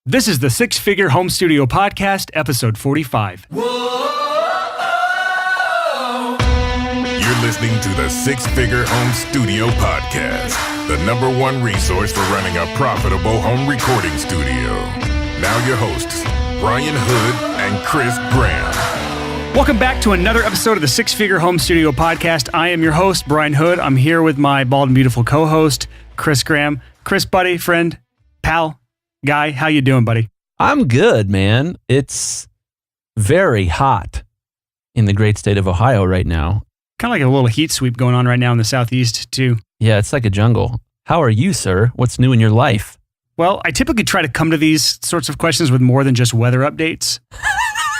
This is the Six Figure Home Studio Podcast, episode 45. You're listening to the Six Figure Home Studio Podcast, the #1 resource for running a profitable home recording studio. Now your hosts, Brian Hood and Chris Graham. Welcome back to another episode of the Six Figure Home Studio Podcast. I am your host, Brian Hood. I'm here with my bald and beautiful co-host, Chris Graham. Chris, buddy, friend, pal, guy, how you doing, buddy? I'm good, man. It's very hot in the great state of Ohio right now. Kind of like a little heat sweep going on right now in the southeast, too. Yeah, it's like a jungle. How are you, sir? What's new in your life? Well, I typically try to come to these sorts of questions with more than just weather updates.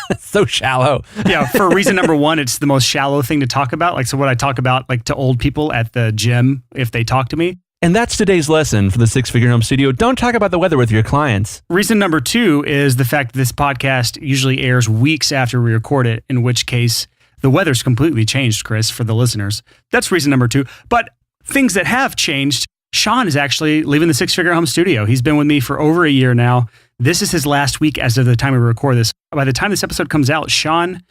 It's so shallow. Yeah, for reason number one, it's the most shallow thing to talk about. Like, so what I talk about, like to old people at the gym, if they talk to me. And that's today's lesson for the Six Figure Home Studio. Don't talk about the weather with your clients. Reason number two is the fact that this podcast usually airs weeks after we record it, in which case the weather's completely changed, Chris, for the listeners. That's reason number two. But things that have changed, Sean is actually leaving the Six Figure Home Studio. He's been with me for over a year now. This is his last week as of the time we record this. By the time this episode comes out, Sean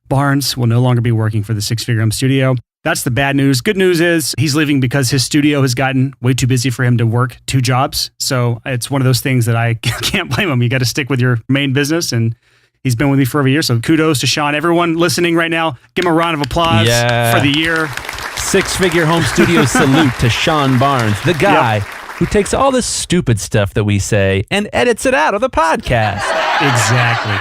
Barnes will no longer be working for the Six Figure Home Studio. That's the bad news. Good news is he's leaving because his studio has gotten way too busy for him to work 2 jobs. So it's one of those things that I can't blame him. You got to stick with your main business, and he's been with me for over a year. So kudos to Sean. Everyone listening right now, give him a round of applause for the year. Six Figure Home Studio salute to Sean Barnes, the guy who takes all this stupid stuff that we say and edits it out of the podcast. Exactly.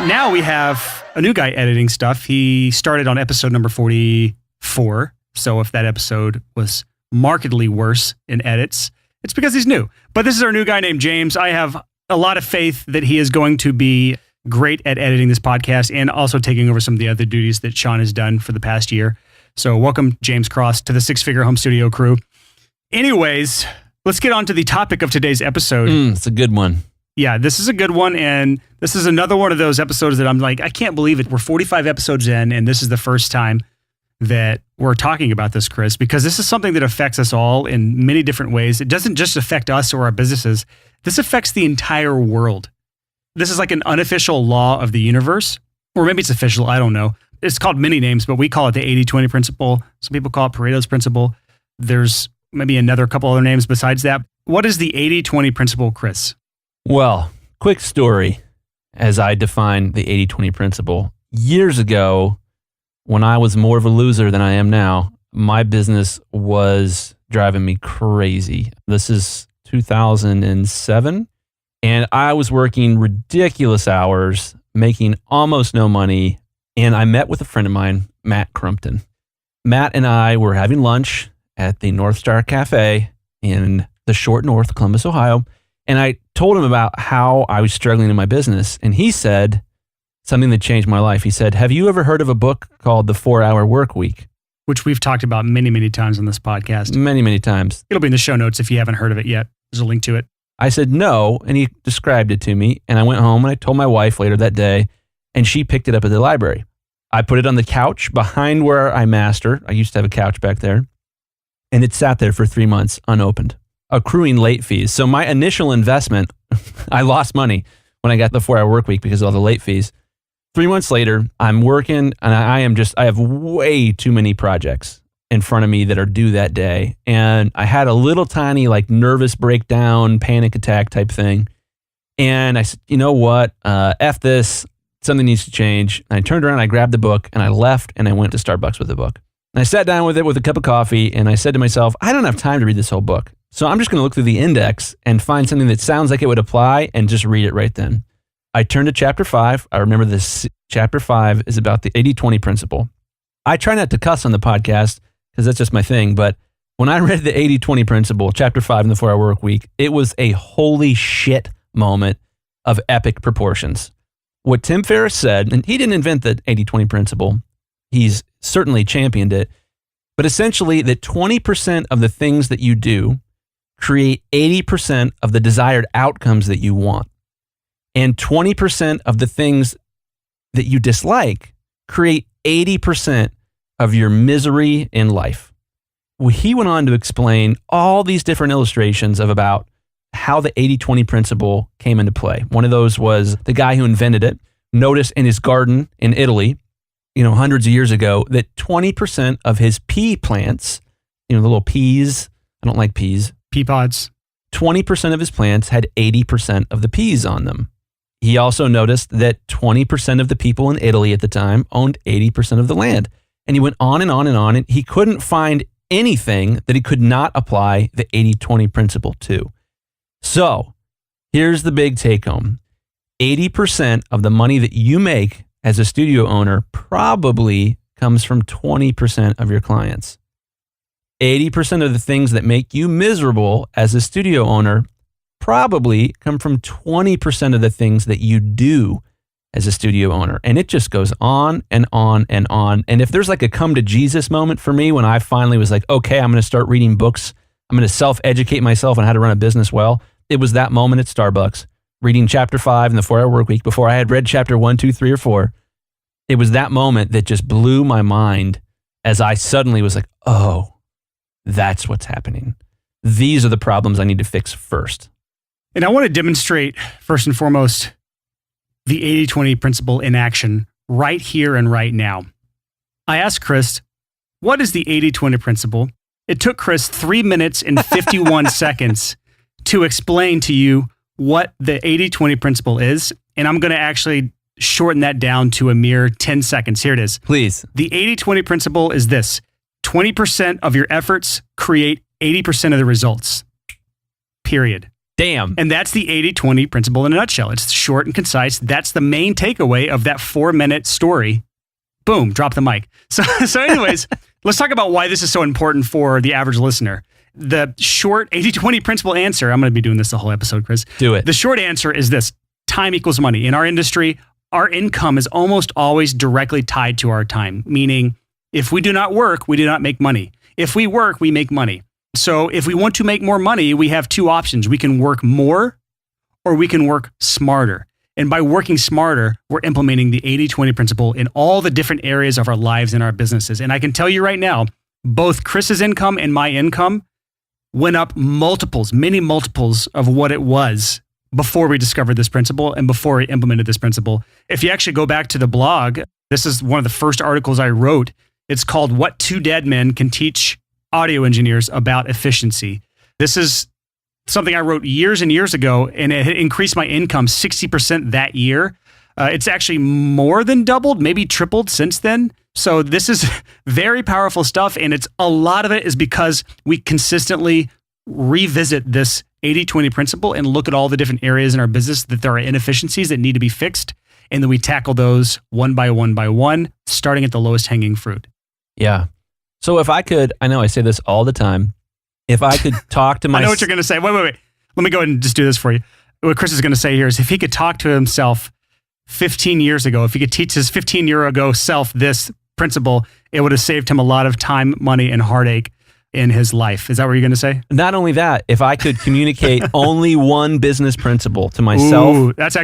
Now we have a new guy editing stuff. He started on episode number 44. So if that episode was markedly worse in edits, it's because he's new. But this is our new guy named James. I have a lot of faith that he is going to be great at editing this podcast and also taking over some of the other duties that Sean has done for the past year. So welcome, James Cross, to the Six Figure Home Studio crew. Anyways, let's get on to the topic of today's episode. It's a good one. Yeah, this is a good one. And this is another one of those episodes that I'm like, I can't believe it. We're 45 episodes in, and this is the first time that we're talking about this, Chris, because this is something that affects us all in many different ways. It doesn't just affect us or our businesses. This affects the entire world. This is like an unofficial law of the universe, or maybe it's official. I don't know. It's called many names, but we call it the 80-20 principle. Some people call it Pareto's principle. There's maybe another couple other names besides that. What is the 80-20 principle, Chris? Well, quick story as I define the 80-20 principle. Years ago, when I was more of a loser than I am now, my business was driving me crazy. This is 2007, and I was working ridiculous hours, making almost no money, and I met with a friend of mine, Matt Crumpton. Matt and I were having lunch at the North Star Cafe in the short north, Columbus, Ohio, and I told him about how I was struggling in my business, and he said something that changed my life. He said, have you ever heard of a book called The 4-Hour Work Week? Which we've talked about many, many times on this podcast. Many, many times. It'll be in the show notes if you haven't heard of it yet. There's a link to it. I said no, and he described it to me, and I went home and I told my wife later that day, and she picked it up at the library. I put it on the couch behind where I master. I used to have a couch back there, and it sat there for 3 months unopened, accruing late fees. So my initial investment, I lost money when I got the 4-Hour Work Week because of all the late fees. 3 months later, I'm working, and I have way too many projects in front of me that are due that day. And I had a little tiny, like, nervous breakdown, panic attack type thing. And I said, you know what? F this. Something needs to change. And I turned around, I grabbed the book, and I left, and I went to Starbucks with the book. And I sat down with it with a cup of coffee, and I said to myself, I don't have time to read this whole book. So I'm just going to look through the index and find something that sounds like it would apply and just read it right then. I turned to chapter 5. I remember this. Chapter 5 is about the 80-20 principle. I try not to cuss on the podcast because that's just my thing. But when I read the 80-20 principle, chapter 5 in the 4-Hour Work Week, it was a holy shit moment of epic proportions. What Tim Ferriss said, and he didn't invent the 80-20 principle. He's certainly championed it. But essentially that 20% of the things that you do create 80% of the desired outcomes that you want. And 20% of the things that you dislike create 80% of your misery in life. He went on to explain all these different illustrations of about how the 80-20 principle came into play. One of those was the guy who invented it noticed in his garden in Italy, hundreds of years ago, that 20% of his pea plants, the little peas, I don't like peas. Pea pods. 20% of his plants had 80% of the peas on them. He also noticed that 20% of the people in Italy at the time owned 80% of the land. And he went on and on and on, and he couldn't find anything that he could not apply the 80-20 principle to. So here's the big take home. 80% of the money that you make as a studio owner probably comes from 20% of your clients. 80% of the things that make you miserable as a studio owner probably come from 20% of the things that you do as a studio owner. And it just goes on and on and on. And if there's like a come to Jesus moment for me when I finally was like, okay, I'm going to start reading books, I'm going to self-educate myself on how to run a business well, it was that moment at Starbucks, reading chapter 5 in the 4-Hour Workweek before I had read chapter 1, 2, 3, or 4. It was that moment that just blew my mind as I suddenly was like, oh, that's what's happening. These are the problems I need to fix first. And I want to demonstrate, first and foremost, the 80-20 principle in action right here and right now. I asked Chris, what is the 80-20 principle? It took Chris 3 minutes and 51 seconds to explain to you what the 80-20 principle is. And I'm going to actually shorten that down to a mere 10 seconds. Here it is. Please. The 80-20 principle is this: 20% of your efforts create 80% of the results. Period. Damn. And that's the 80-20 principle in a nutshell. It's short and concise. That's the main takeaway of that 4-minute story. Boom, drop the mic. So anyways, let's talk about why this is so important for the average listener. The short 80-20 principle answer, I'm going to be doing this the whole episode, Chris. Do it. The short answer is this: time equals money. In our industry, our income is almost always directly tied to our time, meaning if we do not work, we do not make money. If we work, we make money. So if we want to make more money, we have two options. We can work more or we can work smarter. And by working smarter, we're implementing the 80-20 principle in all the different areas of our lives and our businesses. And I can tell you right now, both Chris's income and my income went up many multiples of what it was before we discovered this principle and before we implemented this principle. If you actually go back to the blog, this is one of the first articles I wrote. It's called What Two Dead Men Can Teach Audio Engineers About Efficiency. This is something I wrote years and years ago, and it had increased my income 60% that year. It's actually more than doubled, maybe tripled since then. So this is very powerful stuff, and a lot of it is because we consistently revisit this 80-20 principle and look at all the different areas in our business that there are inefficiencies that need to be fixed, and then we tackle those one by one, starting at the lowest hanging fruit. Yeah. So if I could, I know I say this all the time, if I could talk to my... I know what you're going to say. Wait. Let me go ahead and just do this for you. What Chris is going to say here is if he could talk to himself 15 years ago, if he could teach his 15-year-ago self this principle, it would have saved him a lot of time, money, and heartache in his life. Is that what you're going to say? Not only that, if I could communicate only one business principle to myself... Ooh, that's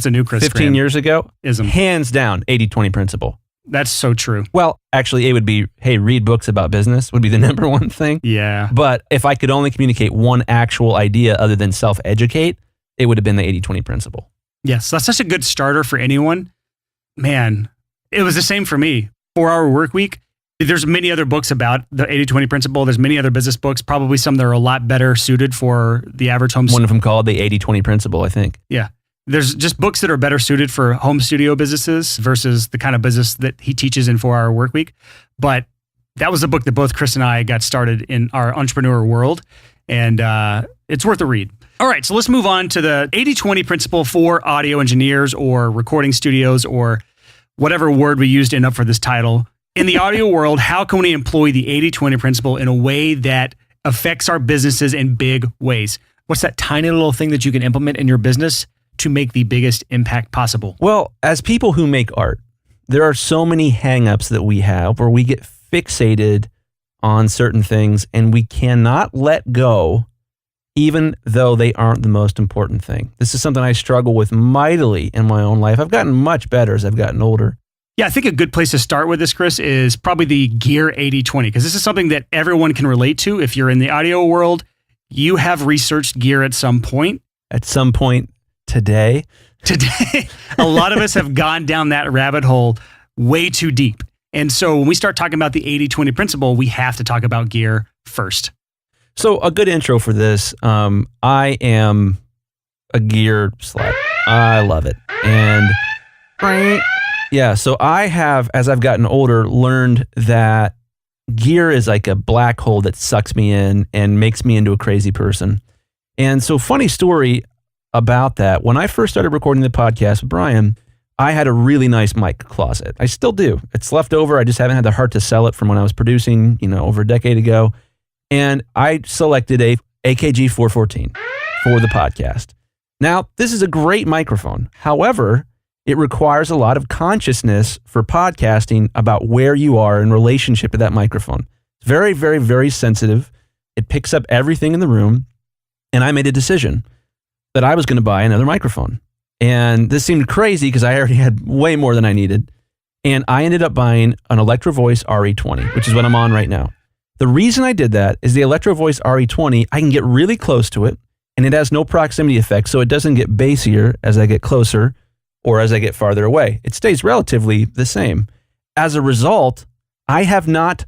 a new Chris 15 years ago, ism. Hands down, 80-20 principle. That's so true. Well, actually, it would be, hey, read books about business would be the number one thing. Yeah. But if I could only communicate one actual idea other than self-educate, it would have been the 80-20 principle. Yes, that's such a good starter for anyone. Man, it was the same for me. 4-Hour Workweek. There's many other books about the 80-20 principle. There's many other business books, probably some that are a lot better suited for the average home. One of them called the 80-20 principle, I think. Yeah. There's just books that are better suited for home studio businesses versus the kind of business that he teaches in 4-Hour Workweek. But that was a book that both Chris and I got started in our entrepreneur world, and it's worth a read. All right, so let's move on to the 80-20 principle for audio engineers or recording studios or whatever word we used to end up for this title. In the audio world, how can we employ the 80-20 principle in a way that affects our businesses in big ways? What's that tiny little thing that you can implement in your business to make the biggest impact possible? Well, as people who make art, there are so many hangups that we have where we get fixated on certain things and we cannot let go even though they aren't the most important thing. This is something I struggle with mightily in my own life. I've gotten much better as I've gotten older. Yeah, I think a good place to start with this, Chris, is probably the gear 80-20, because this is something that everyone can relate to. If you're in the audio world, You have researched gear at some point. At some point today. A lot of us have gone down that rabbit hole way too deep. And so when we start talking about the 80-20 principle, we have to talk about gear first. So a good intro for this, I am a gear slut. I love it. And yeah, so I have, as I've gotten older, learned that gear is like a black hole that sucks me in and makes me into a crazy person. And so funny story about that. When I first started recording the podcast with Brian, I had a really nice mic closet. I still do. It's left over. I just haven't had the heart to sell it from when I was producing, over a decade ago. And I selected a AKG 414 for the podcast. Now, this is a great microphone. However, it requires a lot of consciousness for podcasting about where you are in relationship to that microphone. It's very, very, very sensitive. It picks up everything in the room. And I made a decision that I was going to buy another microphone. And this seemed crazy because I already had way more than I needed. And I ended up buying an Electro Voice RE20, which is what I'm on right now. The reason I did that is the Electro Voice RE20, I can get really close to it, and it has no proximity effect, so it doesn't get bassier as I get closer or as I get farther away. It stays relatively the same. As a result, I have not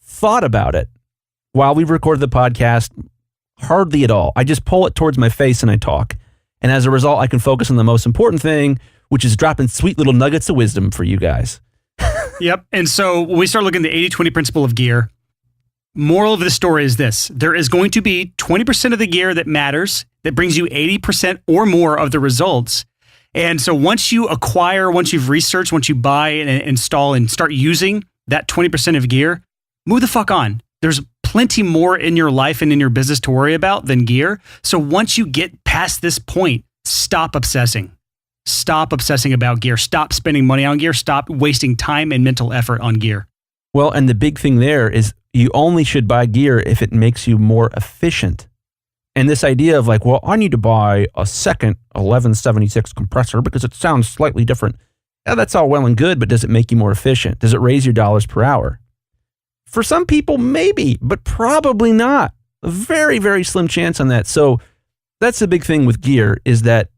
thought about it while we recorded the podcast hardly at all. I just pull it towards my face and I talk. And as a result, I can focus on the most important thing, which is dropping sweet little nuggets of wisdom for you guys. Yep. And so when we start looking at the 80-20 principle of gear, moral of the story is this. There is going to be 20% of the gear that matters, that brings you 80% or more of the results. And so once you acquire, once you've researched, once you buy and install and start using that 20% of gear, move the fuck on. There's plenty more in your life and in your business to worry about than gear. So once you get past this point, stop obsessing. Stop obsessing about gear. Stop spending money on gear. Stop wasting time and mental effort on gear. Well, and the big thing there is you only should buy gear if it makes you more efficient. And this idea of like, well, I need to buy a second 1176 compressor because it sounds slightly different. Yeah, that's all well and good, but does it make you more efficient? Does it raise your dollars per hour? For some people, maybe, but probably not. A very, very slim chance on that. So that's the big thing with gear is that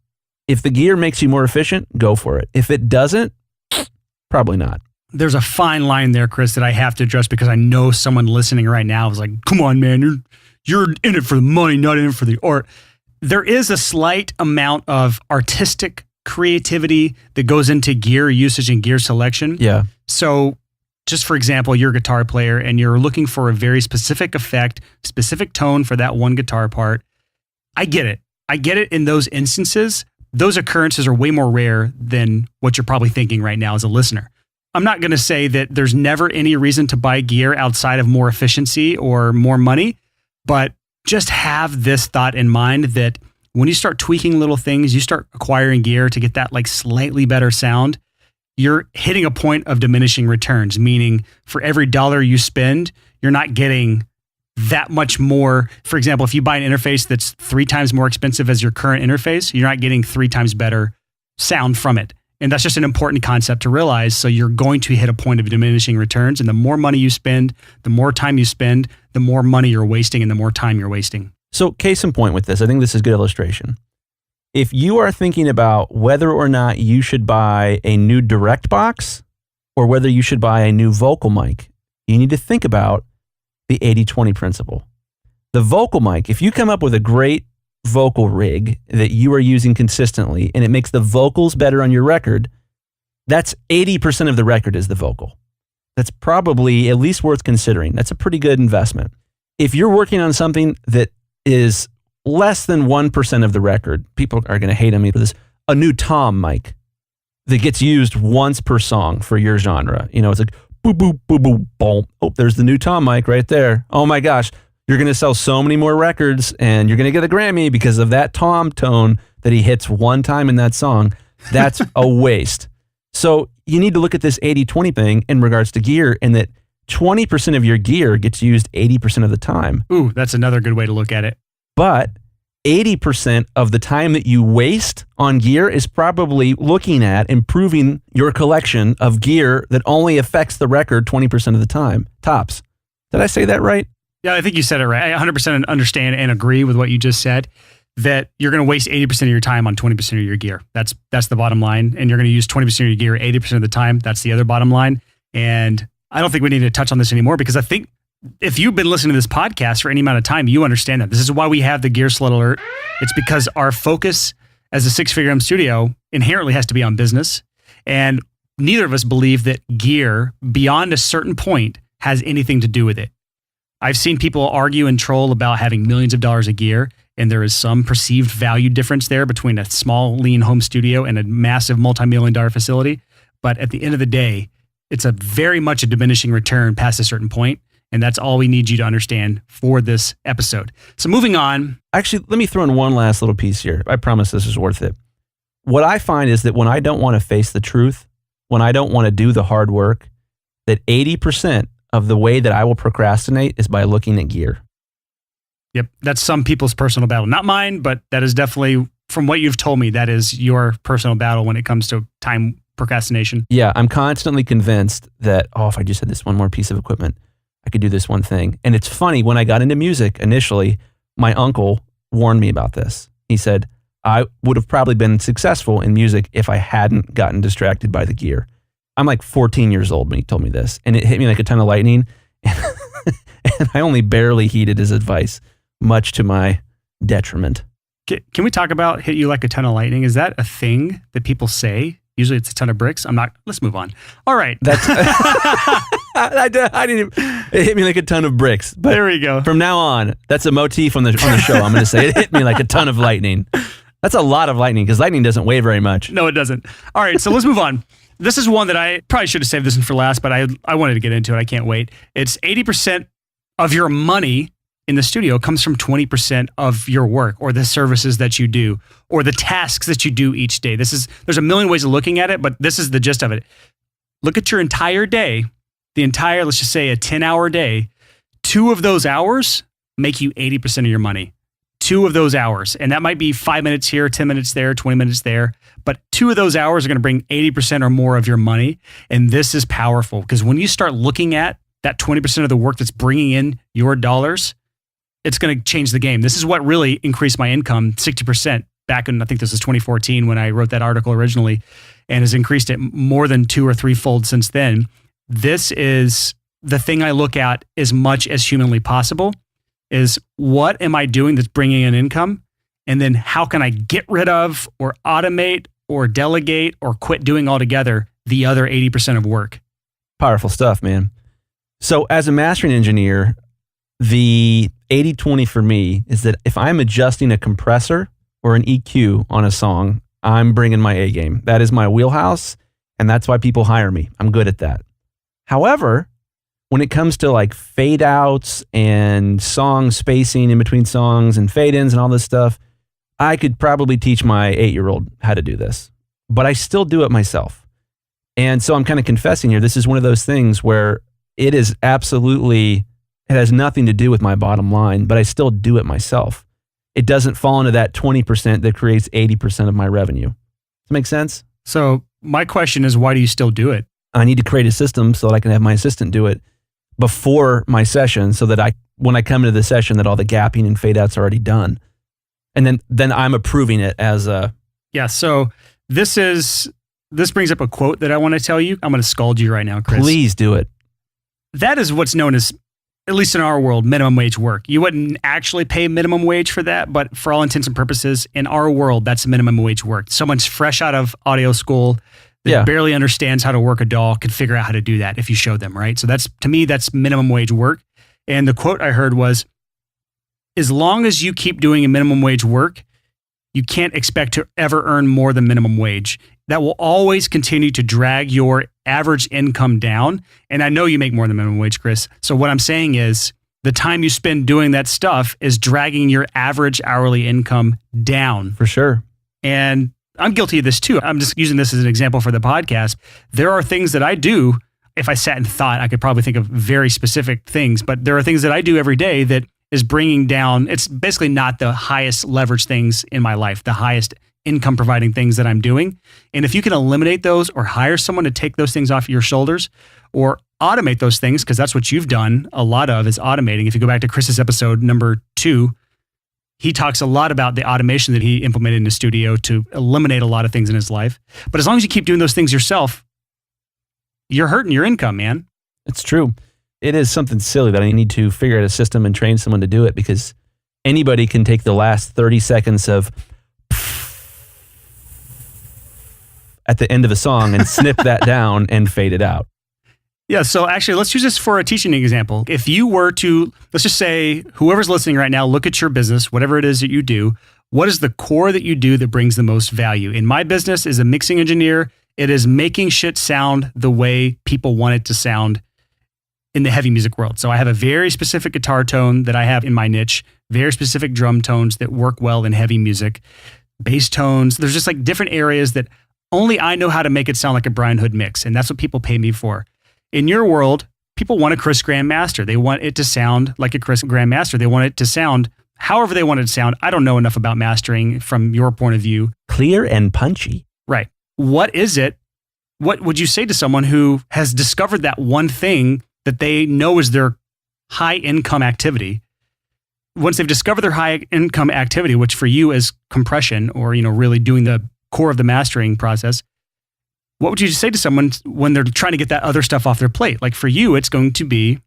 if the gear makes you more efficient, go for it. If it doesn't, probably not. There's a fine line there, Chris, that I have to address because I know someone listening right now is like, come on, man, you're in it for the money, not in it for the art. There is a slight amount of artistic creativity that goes into gear usage and gear selection. Yeah. So just for example, you're a guitar player and you're looking for a very specific effect, specific tone for that one guitar part. I get it. I get it in those instances. Those occurrences are way more rare than what you're probably thinking right now as a listener. I'm not going to say that there's never any reason to buy gear outside of more efficiency or more money, but just have this thought in mind that when you start tweaking little things, you start acquiring gear to get that like slightly better sound, you're hitting a point of diminishing returns, meaning for every dollar you spend, you're not getting that much more. For example, if you buy an interface that's 3 times more expensive as your current interface, you're not getting 3 times better sound from it. And that's just an important concept to realize. So you're going to hit a point of diminishing returns. And the more money you spend, the more time you spend, the more money you're wasting and the more time you're wasting. So case in point with this, I think this is a good illustration. If you are thinking about whether or not you should buy a new direct box or whether you should buy a new vocal mic, you need to think about the 80-20 principle. The vocal mic, if you come up with a great vocal rig that you are using consistently and it makes the vocals better on your record, that's 80% of the record is the vocal. That's probably at least worth considering. That's a pretty good investment. If you're working on something that is less than 1% of the record, people are going to hate on me for this, a new tom mic that gets used once per song for your genre. It's like boop, boop, boop, boop, boom. Oh, there's the new tom mic right there. Oh my gosh. You're going to sell so many more records and you're going to get a Grammy because of that tom tone that he hits one time in that song. That's a waste. So you need to look at this 80-20 thing in regards to gear and that 20% of your gear gets used 80% of the time. Ooh, that's another good way to look at it. But 80% of the time that you waste on gear is probably looking at improving your collection of gear that only affects the record 20% of the time. Tops. Did I say that right? Yeah, I think you said it right. I 100% understand and agree with what you just said, that you're going to waste 80% of your time on 20% of your gear. That's the bottom line. And you're going to use 20% of your gear 80% of the time. That's the other bottom line. And I don't think we need to touch on this anymore, because I think if you've been listening to this podcast for any amount of time, you understand that. This is why we have the Gear Slut Alert. It's because our focus as a six-figure home studio inherently has to be on business. And neither of us believe that gear beyond a certain point has anything to do with it. I've seen people argue and troll about having millions of dollars of gear, and there is some perceived value difference there between a small, lean home studio and a massive multi-million-dollar facility. But at the end of the day, it's a very much a diminishing return past a certain point. And that's all we need you to understand for this episode. So moving on. Actually, let me throw in one last little piece here. I promise this is worth it. What I find is that when I don't want to face the truth, when I don't want to do the hard work, that 80% of the way that I will procrastinate is by looking at gear. Yep. That's some people's personal battle. Not mine, but that is definitely, from what you've told me, that is your personal battle when it comes to time procrastination. Yeah. I'm constantly convinced that, if I just had this one more piece of equipment, I could do this one thing. And it's funny, when I got into music initially, my uncle warned me about this. He said, I would have probably been successful in music if I hadn't gotten distracted by the gear. I'm like 14 years old when he told me this, and it hit me like a ton of lightning. And I only barely heeded his advice, much to my detriment. Can we talk about hit you like a ton of lightning? Is that a thing that people say? Usually it's a ton of bricks. Let's move on. All right. That's I didn't. It hit me like a ton of bricks. But there we go. From now on, that's a motif on the show. I'm going to say it hit me like a ton of lightning. That's a lot of lightning, because lightning doesn't weigh very much. No, it doesn't. All right, so let's move on. This is one that I probably should have saved this one for last, but I wanted to get into it. I can't wait. It's 80% of your money in the studio comes from 20% of your work, or the services that you do, or the tasks that you do each day. There's a million ways of looking at it, but this is the gist of it. Look at your entire day, let's just say a 10-hour day. 2 of those hours make you 80% of your money. 2 of those hours. And that might be 5 minutes here, 10 minutes there, 20 minutes there. But 2 of those hours are going to bring 80% or more of your money. And this is powerful, because when you start looking at that 20% of the work that's bringing in your dollars, it's going to change the game. This is what really increased my income 60% back in, I think this was 2014 when I wrote that article originally, and has increased it more than 2 or 3-fold since then. This is the thing I look at as much as humanly possible, is what am I doing that's bringing in income? And then how can I get rid of or automate or delegate or quit doing altogether the other 80% of work? Powerful stuff, man. So as a mastering engineer, the 80-20 for me is that if I'm adjusting a compressor or an EQ on a song, I'm bringing my A game. That is my wheelhouse, and that's why people hire me. I'm good at that. However, when it comes to like fade outs and song spacing in between songs and fade ins and all this stuff, I could probably teach my 8-year-old how to do this, but I still do it myself. And so I'm kind of confessing here, this is one of those things where it has nothing to do with my bottom line, but I still do it myself. It doesn't fall into that 20% that creates 80% of my revenue. Does that make sense? So my question is, why do you still do it? I need to create a system so that I can have my assistant do it before my session, so that when I come into the session, that all the gapping and fade outs are already done. And then I'm approving it as a... Yeah, so this brings up a quote that I want to tell you. I'm going to scald you right now, Chris. Please do it. That is what's known as, at least in our world, minimum wage work. You wouldn't actually pay minimum wage for that, but for all intents and purposes, in our world, that's minimum wage work. Someone's fresh out of audio school that barely understands how to work a DAW could figure out how to do that if you show them, right? So to me, that's minimum wage work. And the quote I heard was, as long as you keep doing a minimum wage work, you can't expect to ever earn more than minimum wage. That will always continue to drag your average income down. And I know you make more than minimum wage, Chris. So what I'm saying is the time you spend doing that stuff is dragging your average hourly income down. For sure. And I'm guilty of this too. I'm just using this as an example for the podcast. There are things that I do. If I sat and thought, I could probably think of very specific things, but there are things that I do every day that is bringing down, it's basically not the highest leverage things in my life, the highest income providing things that I'm doing. And if you can eliminate those or hire someone to take those things off your shoulders or automate those things, because that's what you've done a lot of is automating. If you go back to Chris's episode number 2, he talks a lot about the automation that he implemented in his studio to eliminate a lot of things in his life. But as long as you keep doing those things yourself, you're hurting your income, man. It's true. It is something silly that I need to figure out a system and train someone to do it, because anybody can take the last 30 seconds of at the end of a song and snip that down and fade it out. Yeah, so actually, let's use this for a teaching example. If you were to, let's just say, whoever's listening right now, look at your business, whatever it is that you do. What is the core that you do that brings the most value? In my business, as a mixing engineer, it is making shit sound the way people want it to sound in the heavy music world. So I have a very specific guitar tone that I have in my niche, very specific drum tones that work well in heavy music, bass tones. There's just like different areas that only I know how to make it sound like a Brian Hood mix, and that's what people pay me for. In your world, people want a Chris Graham master. They want it to sound like a Chris Graham master. They want it to sound however they want it to sound. I don't know enough about mastering from your point of view. Clear and punchy. Right. What is it? What would you say to someone who has discovered that one thing that they know is their high income activity? Once they've discovered their high income activity, which for you is compression or, really doing the core of the mastering process, what would you say to someone when they're trying to get that other stuff off their plate? Like for you, it's going to be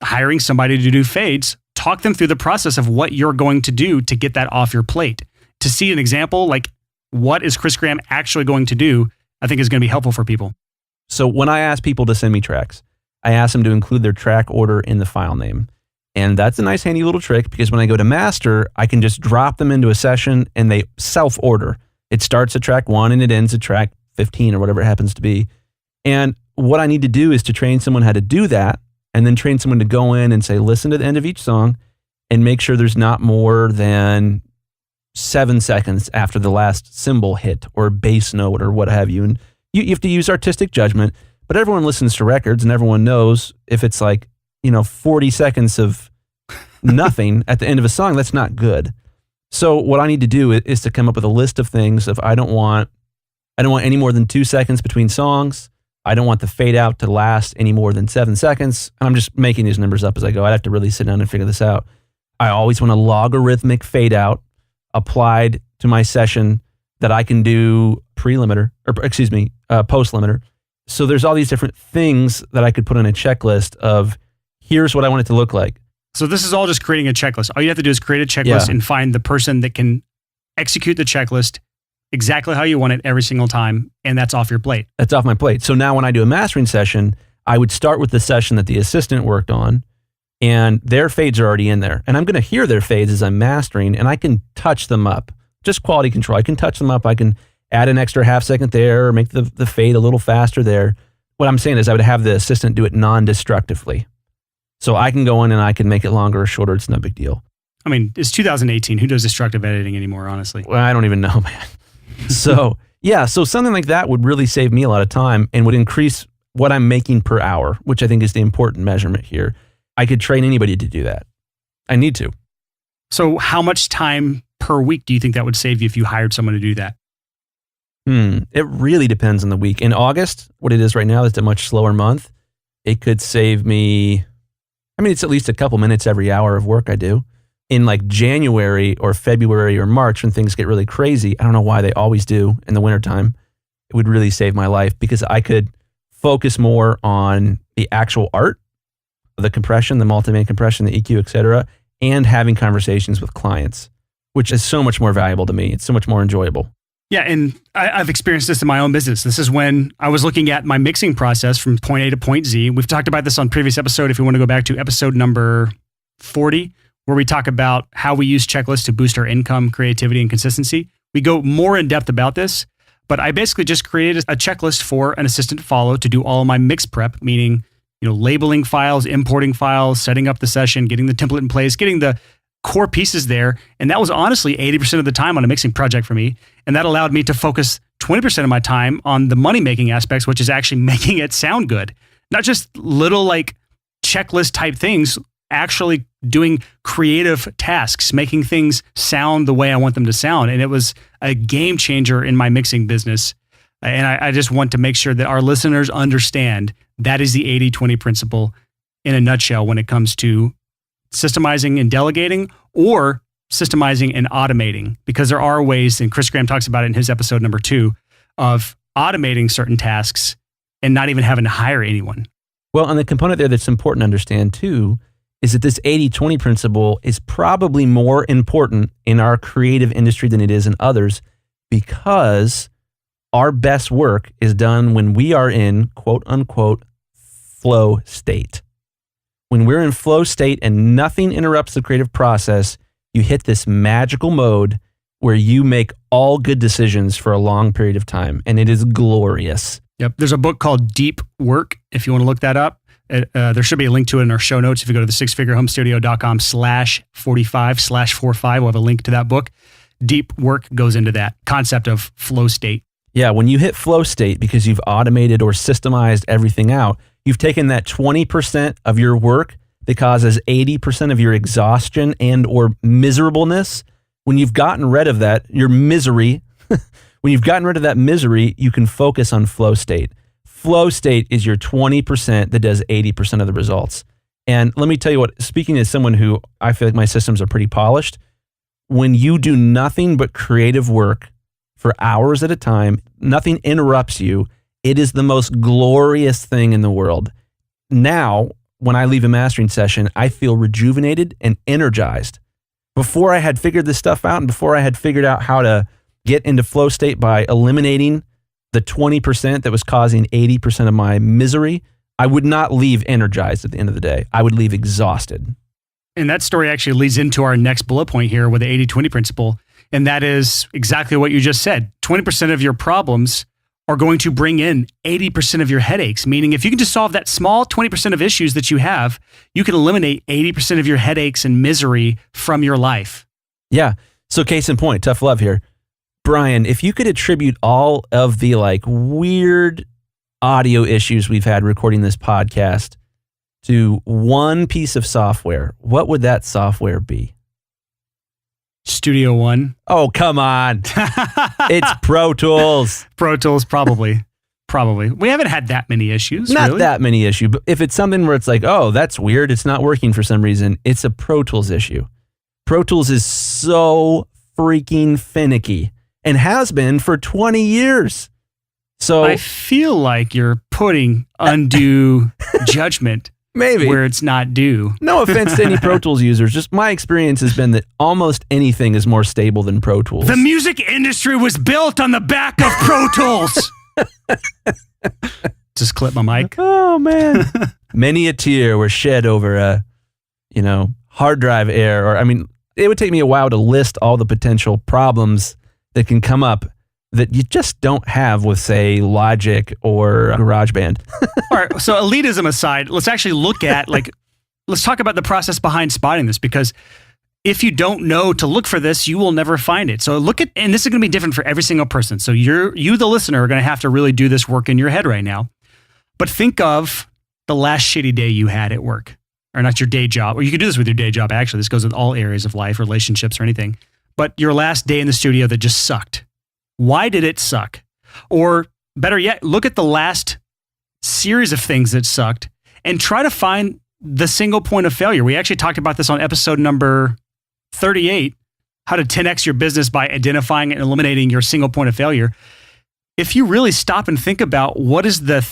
hiring somebody to do fades. Talk them through the process of what you're going to do to get that off your plate. To see an example, like what is Chris Graham actually going to do, I think is going to be helpful for people. So when I ask people to send me tracks, I ask them to include their track order in the file name. And that's a nice handy little trick, because when I go to master, I can just drop them into a session and they self-order. It starts at track 1 and it ends at track 15 or whatever it happens to be. And what I need to do is to train someone how to do that, and then train someone to go in and say, listen to the end of each song and make sure there's not more than 7 seconds after the last cymbal hit or bass note or what have you. And you have to use artistic judgment, but everyone listens to records and everyone knows if it's like, 40 seconds of nothing at the end of a song, that's not good. So what I need to do is to come up with a list of things of I don't want any more than 2 seconds between songs. I don't want the fade out to last any more than 7 seconds. And I'm just making these numbers up as I go. I'd have to really sit down and figure this out. I always want a logarithmic fade out applied to my session that I can do post limiter. So there's all these different things that I could put on a checklist of here's what I want it to look like. So this is all just creating a checklist. All you have to do is create a checklist and find the person that can execute the checklist exactly how you want it every single time, and that's off your plate. That's off my plate. So now when I do a mastering session, I would start with the session that the assistant worked on, and their fades are already in there. And I'm going to hear their fades as I'm mastering, and I can touch them up. Just quality control. I can touch them up. I can add an extra half second there or make the fade a little faster there. What I'm saying is I would have the assistant do it non-destructively. So I can go in and I can make it longer or shorter. It's no big deal. I mean, it's 2018. Who does destructive editing anymore, honestly? Well, I don't even know, man. So something like that would really save me a lot of time and would increase what I'm making per hour, which I think is the important measurement here. I could train anybody to do that. I need to. So how much time per week do you think that would save you if you hired someone to do that? It really depends on the week. In August, what it is right now, it's a much slower month. It could save me, it's at least a couple minutes every hour of work I do. In like January or February or March, when things get really crazy, I don't know why they always do in the wintertime, it would really save my life because I could focus more on the actual art, the compression, the multi-band compression, the EQ, etc., and having conversations with clients, which is so much more valuable to me. It's so much more enjoyable. Yeah, and I've experienced this in my own business. This is when I was looking at my mixing process from point A to point Z. We've talked about this on previous episode. If you want to go back to episode number 40, where we talk about how we use checklists to boost our income, creativity, and consistency. We go more in depth about this, but I basically just created a checklist for an assistant to follow to do all of my mix prep, meaning, labeling files, importing files, setting up the session, getting the template in place, getting the core pieces there. And that was honestly 80% of the time on a mixing project for me. And that allowed me to focus 20% of my time on the money-making aspects, which is actually making it sound good. Not just little like checklist type things, actually doing creative tasks, making things sound the way I want them to sound. And it was a game changer in my mixing business. And I just want to make sure that our listeners understand that is the 80-20 principle in a nutshell when it comes to systemizing and delegating, or systemizing and automating, because there are ways, and Chris Graham talks about it in his episode number 2, of automating certain tasks and not even having to hire anyone. Well, and the component there that's important to understand too is that this 80-20 principle is probably more important in our creative industry than it is in others, because our best work is done when we are in quote unquote flow state. When we're in flow state and nothing interrupts the creative process, you hit this magical mode where you make all good decisions for a long period of time, and it is glorious. Yep. There's a book called Deep Work, if you want to look that up. There should be a link to it in our show notes. If you go to the sixfigurehomestudio.com/45/45, we'll have a link to that book. Deep Work goes into that concept of flow state. Yeah, when you hit flow state because you've automated or systemized everything out, you've taken that 20% of your work that causes 80% of your exhaustion and or miserableness. When you've gotten rid of that, your misery, when you've gotten rid of that misery, you can focus on flow state. Flow state is your 20% that does 80% of the results. And let me tell you what, speaking as someone who I feel like my systems are pretty polished, when you do nothing but creative work for hours at a time, nothing interrupts you, it is the most glorious thing in the world. Now, when I leave a mastering session, I feel rejuvenated and energized. Before I had figured this stuff out and before I had figured out how to get into flow state by eliminating the 20% that was causing 80% of my misery, I would not leave energized at the end of the day. I would leave exhausted. And that story actually leads into our next bullet point here with the 80-20 principle. And that is exactly what you just said. 20% of your problems are going to bring in 80% of your headaches. Meaning if you can just solve that small 20% of issues that you have, you can eliminate 80% of your headaches and misery from your life. Yeah. So case in point, tough love here. Brian, if you could attribute all of the weird audio issues we've had recording this podcast to one piece of software, what would that software be? Studio One. Oh, come on. It's Pro Tools. Pro Tools, probably. We haven't had that many issues. Not really. that many issues, but if it's something where it's like, oh, that's weird, it's not working for some reason, it's a Pro Tools issue. Pro Tools is so freaking finicky and has been for 20 years. So I feel like you're putting undue judgment maybe where it's not due. No offense to any Pro Tools users, just my experience has been that almost anything is more stable than Pro Tools. The music industry was built on the back of Pro Tools. Just clip my mic. Oh man. Many a tear was shed over a, hard drive error. Or it would take me a while to list all the potential problems that can come up that you just don't have with, say, Logic or GarageBand. All right, so elitism aside, let's actually look at, let's talk about the process behind spotting this, because if you don't know to look for this, you will never find it. So and this is going to be different for every single person. So you, the listener, are going to have to really do this work in your head right now. But think of the last shitty day you had at work, or not your day job, or you can do this with your day job, actually. This goes with all areas of life, relationships, or anything. But your last day in the studio that just sucked. Why did it suck? Or better yet, look at the last series of things that sucked and try to find the single point of failure. We actually talked about this on episode number 38, how to 10x your business by identifying and eliminating your single point of failure. If you really stop and think about what is the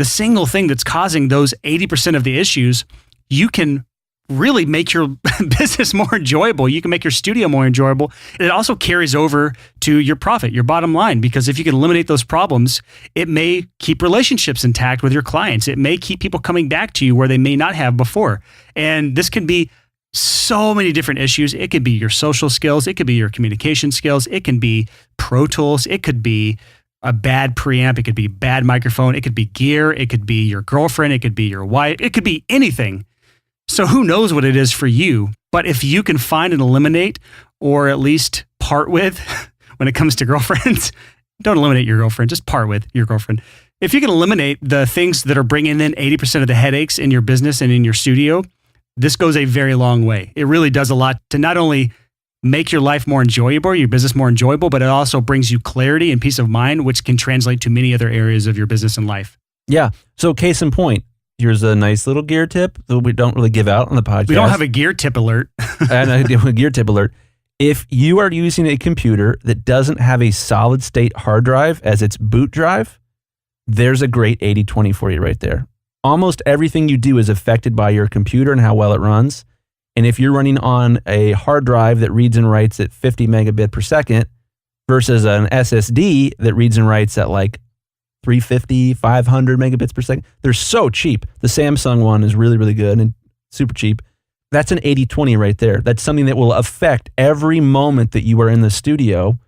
single thing that's causing those 80% of the issues, you can really make your business more enjoyable. You can make your studio more enjoyable. And it also carries over to your profit, your bottom line, because if you can eliminate those problems, it may keep relationships intact with your clients. It may keep people coming back to you where they may not have before. And this can be so many different issues. It could be your social skills. It could be your communication skills. It can be Pro Tools. It could be a bad preamp. It could be bad microphone. It could be gear. It could be your girlfriend. It could be your wife. It could be anything. So who knows what it is for you? But if you can find and eliminate, or at least part with, when it comes to girlfriends, don't eliminate your girlfriend, just part with your girlfriend. If you can eliminate the things that are bringing in 80% of the headaches in your business and in your studio, this goes a very long way. It really does a lot to not only make your life more enjoyable, your business more enjoyable, but it also brings you clarity and peace of mind, which can translate to many other areas of your business and life. Yeah. So case in point, here's a nice little gear tip that we don't really give out on the podcast. We don't have a gear tip alert. And I do a gear tip alert. If you are using a computer that doesn't have a solid state hard drive as its boot drive, there's a great 80/20 for you right there. Almost everything you do is affected by your computer and how well it runs. And if you're running on a hard drive that reads and writes at 50 megabit per second versus an SSD that reads and writes at like 350, 500 megabits per second, they're so cheap. The Samsung one is really, really good and super cheap. That's an 80/20 right there. That's something that will affect every moment that you are in the studio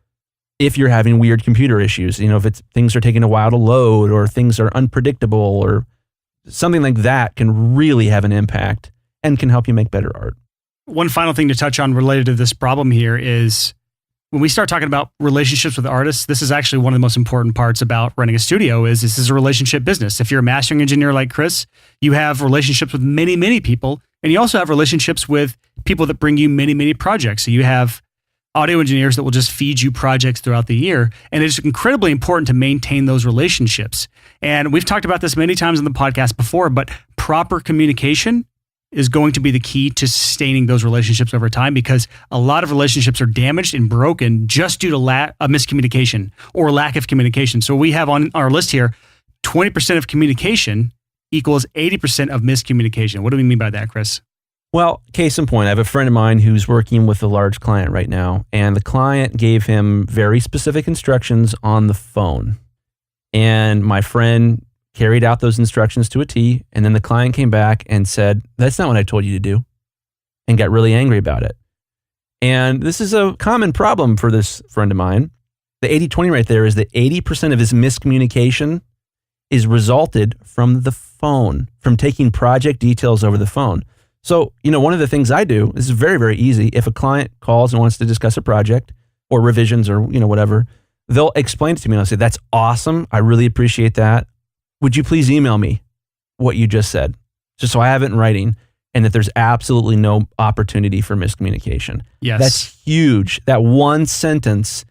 if you're having weird computer issues. You know, if things are taking a while to load or things are unpredictable or something like that can really have an impact and can help you make better art. One final thing to touch on related to this problem here is when we start talking about relationships with artists, this is actually one of the most important parts about running a studio is this is a relationship business. If you're a mastering engineer like Chris, you have relationships with many, many people, and you also have relationships with people that bring you many, many projects. So you have audio engineers that will just feed you projects throughout the year. And it's incredibly important to maintain those relationships. And we've talked about this many times on the podcast before, but proper communication is going to be the key to sustaining those relationships over time, because a lot of relationships are damaged and broken just due to miscommunication or lack of communication. So we have on our list here, 20% of communication equals 80% of miscommunication. What do we mean by that, Chris? Well, case in point, I have a friend of mine who's working with a large client right now, and the client gave him very specific instructions on the phone. And my friend carried out those instructions to a T, and then the client came back and said, "That's not what I told you to do," and got really angry about it. And this is a common problem for this friend of mine. The 80/20 right there is that 80% of his miscommunication is resulted from the phone, from taking project details over the phone. So, one of the things I do, this is very, very easy. If a client calls and wants to discuss a project or revisions or, whatever, they'll explain it to me and I'll say, "That's awesome. I really appreciate that. Would you please email me what you just said?" Just so I have it in writing and that there's absolutely no opportunity for miscommunication. Yes. That's huge. That one sentence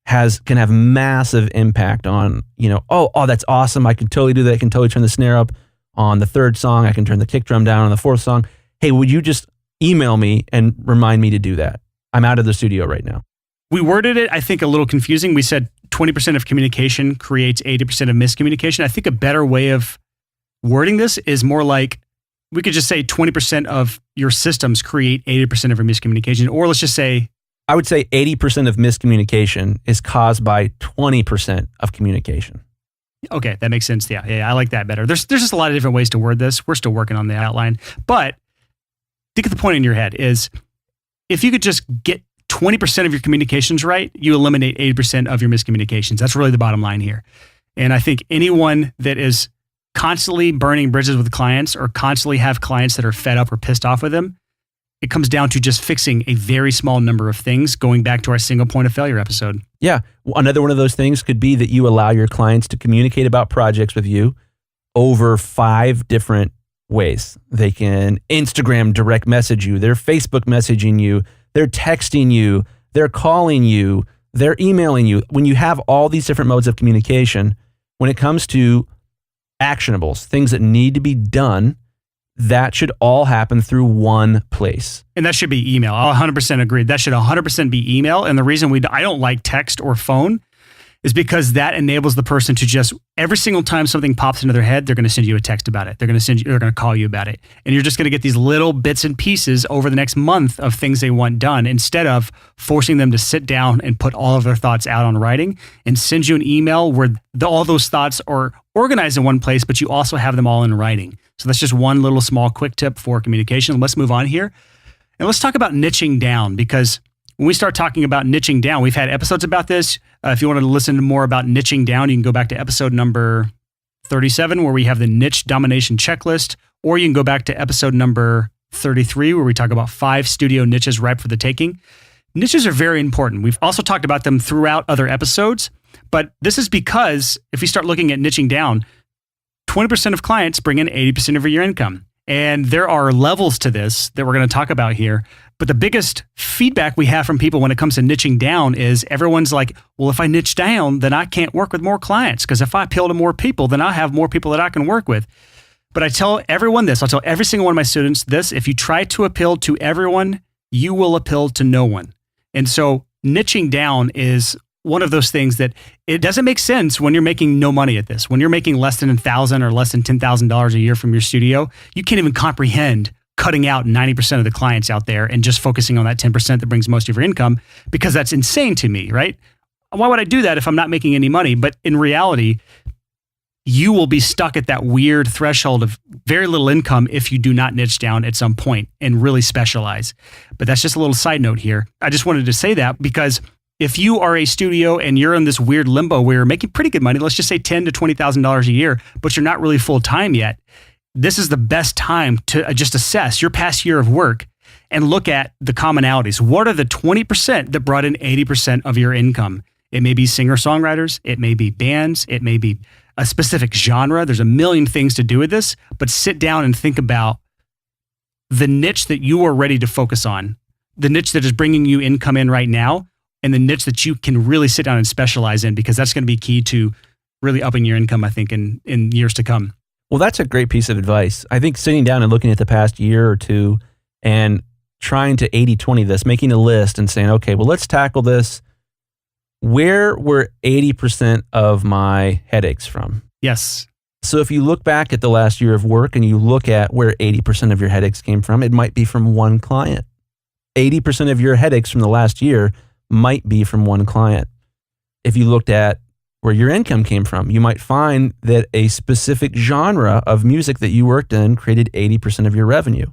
can have massive impact on, oh, that's awesome. I can totally do that. I can totally turn the snare up on the third song. I can turn the kick drum down on the fourth song. Hey, would you just email me and remind me to do that? I'm out of the studio right now. We worded it, I think, a little confusing. We said 20% of communication creates 80% of miscommunication. I think a better way of wording this is more like, we could just say 20% of your systems create 80% of your miscommunication. Or let's just say, I would say 80% of miscommunication is caused by 20% of communication. Okay, that makes sense. Yeah, I like that better. There's just a lot of different ways to word this. We're still working on the outline. But think of the point in your head is, if you could just get 20% of your communications right, you eliminate 80% of your miscommunications. That's really the bottom line here. And I think anyone that is constantly burning bridges with clients or constantly have clients that are fed up or pissed off with them, it comes down to just fixing a very small number of things, going back to our single point of failure episode. Yeah. Another one of those things could be that you allow your clients to communicate about projects with you over 5 different ways. They can Instagram direct message you, they're Facebook messaging you, they're texting you, they're calling you, they're emailing you. When you have all these different modes of communication, when it comes to actionables, things that need to be done, that should all happen through one place. And that should be email. I'll 100% agree. That should 100% be email. And the reason I don't like text or phone is because that enables the person to just, every single time something pops into their head, they're going to send you a text about it. They're going to call you about it. And you're just going to get these little bits and pieces over the next month of things they want done, instead of forcing them to sit down and put all of their thoughts out on writing and send you an email where all those thoughts are organized in one place, but you also have them all in writing. So that's just one little small quick tip for communication. Let's move on here. And let's talk about niching down, because when we start talking about niching down, we've had episodes about this. If you want to listen to more about niching down, you can go back to episode number 37, where we have the niche domination checklist, or you can go back to episode number 33, where we talk about 5 studio niches ripe for the taking. Niches are very important. We've also talked about them throughout other episodes, but this is because if you start looking at niching down, 20% of clients bring in 80% of your income. And there are levels to this that we're going to talk about here. But the biggest feedback we have from people when it comes to niching down is everyone's like, well, if I niche down, then I can't work with more clients, because if I appeal to more people, then I have more people that I can work with. But I tell everyone this, I'll tell every single one of my students this: if you try to appeal to everyone, you will appeal to no one. And so niching down is one of those things that it doesn't make sense when you're making no money at this. When you're making less than $1,000 or less than $10,000 a year from your studio, you can't even comprehend cutting out 90% of the clients out there and just focusing on that 10% that brings most of your income, because that's insane to me, right? Why would I do that if I'm not making any money? But in reality, you will be stuck at that weird threshold of very little income if you do not niche down at some point and really specialize. But that's just a little side note here. I just wanted to say that because if you are a studio and you're in this weird limbo where you're making pretty good money, let's just say $10,000 to $20,000 a year, but you're not really full time yet, this is the best time to just assess your past year of work and look at the commonalities. What are the 20% that brought in 80% of your income? It may be singer-songwriters, it may be bands, it may be a specific genre. There's a million things to do with this, but sit down and think about the niche that you are ready to focus on, the niche that is bringing you income in right now, and the niche that you can really sit down and specialize in, because that's going to be key to really upping your income, I think, in years to come. Well, that's a great piece of advice. I think sitting down and looking at the past year or two and trying to 80-20 this, making a list and saying, okay, well, let's tackle this. Where were 80% of my headaches from? Yes. So if you look back at the last year of work and you look at where 80% of your headaches came from, it might be from one client. 80% of your headaches from the last year might be from one client. If you looked at where your income came from, you might find that a specific genre of music that you worked in created 80% of your revenue.